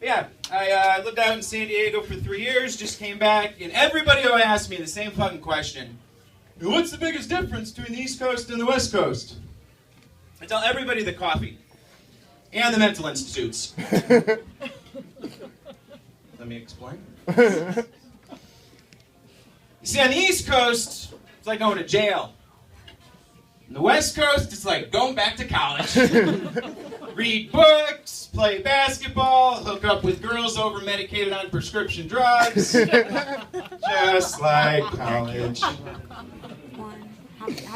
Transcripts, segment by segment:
Yeah, I lived out in San Diego for 3 years, just came back, and everybody always asks me the same fucking question. What's the biggest difference between the East Coast and the West Coast? I tell everybody the coffee and the mental institutes. Let me explain. You see, on the East Coast, it's like going to jail. On the West Coast, it's like going back to college. Read books, play basketball, hook up with girls over-medicated on prescription drugs. Just like college. How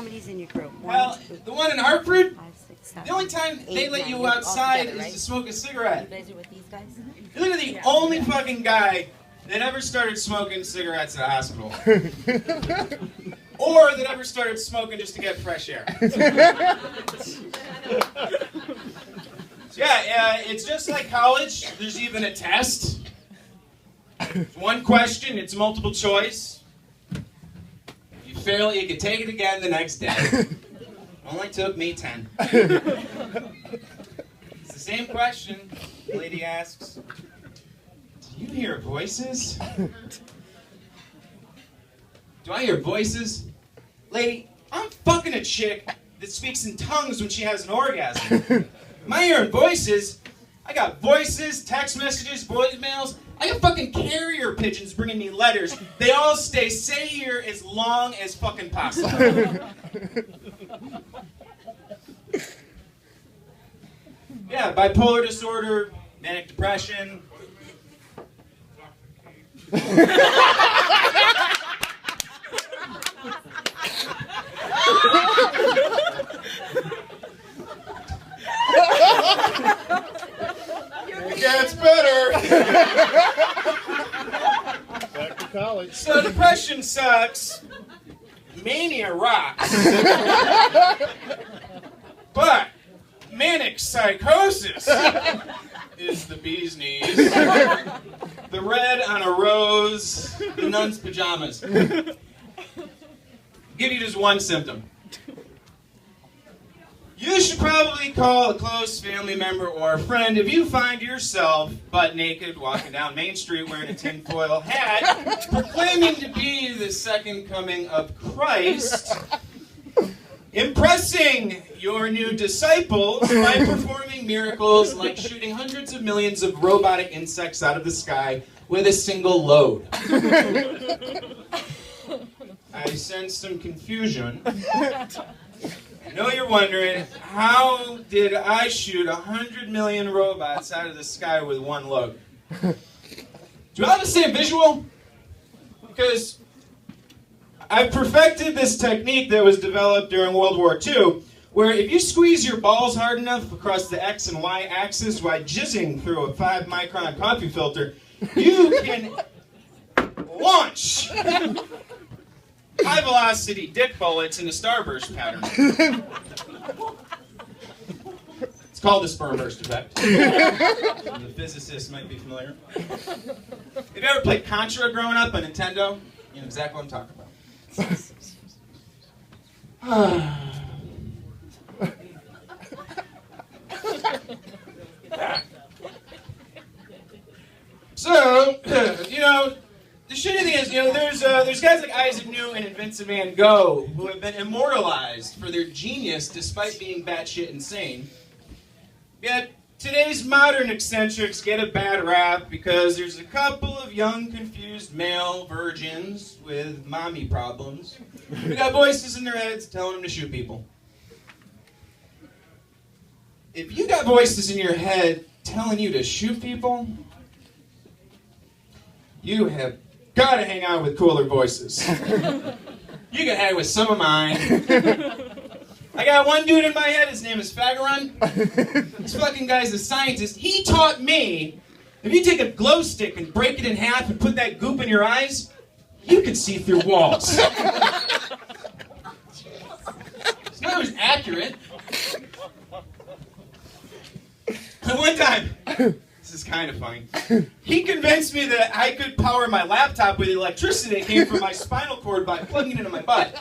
many's in your group? Well, the one in Hartford, 5, 6, 7, the only time 8, they let 9, you outside together, is right? to smoke a You cigarette. guys are with these guys? You're literally the only fucking guy that ever started smoking cigarettes at a hospital. Or that ever started smoking just to get fresh air. Yeah, it's just like college. There's even a test. It's one question, it's multiple choice. If you fail it, you can take it again the next day. Only took me 10. It's the same question. The lady asks, do you hear voices? Do I hear voices? Lady, I'm fucking a chick that speaks in tongues when she has an orgasm. Am I hearing voices? I got voices, text messages, voicemails. I got fucking carrier pigeons bringing me letters. They all stay here as long as fucking possible. Yeah, bipolar disorder, manic depression. It gets better. Back to college. So depression sucks. Mania rocks. But manic psychosis is the bee's knees. The red on a rose, the nun's pajamas. Give you just one symptom. You should probably call a close family member or a friend if you find yourself butt naked walking down Main Street wearing a tinfoil hat, proclaiming to be the second coming of Christ, impressing your new disciples by performing miracles like shooting hundreds of millions of robotic insects out of the sky with a single load. I sense some confusion. I know you're wondering, how did I shoot 100 million robots out of the sky with one load? Do I have the same visual? Because I've perfected this technique that was developed during World War II, where if you squeeze your balls hard enough across the X and Y axis while jizzing through a 5-micron coffee filter, you can launch high-velocity dick bullets in a starburst pattern. It's called the sperm burst effect. The physicists might be familiar. Have you ever played Contra growing up on Nintendo? You know exactly what I'm talking about. So, the shitty thing is, there's guys like Isaac Newton and Vincent Van Gogh who have been immortalized for their genius despite being batshit insane. Yet, today's modern eccentrics get a bad rap because there's a couple of young, confused male virgins with mommy problems who got voices in their heads telling them to shoot people. If you got voices in your head telling you to shoot people, you have got to hang out with cooler voices. You can hang with some of mine. I got one dude in my head, his name is Fagarun. This fucking guy's a scientist. He taught me, if you take a glow stick and break it in half and put that goop in your eyes, you can see through walls. It's not always accurate. One time, this is kind of funny, he convinced me that I could power my laptop with electricity that came from my spinal cord by plugging it into my butt.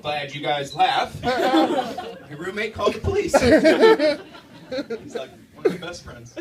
Glad you guys laugh. Your roommate called the police. He's like one of my best friends.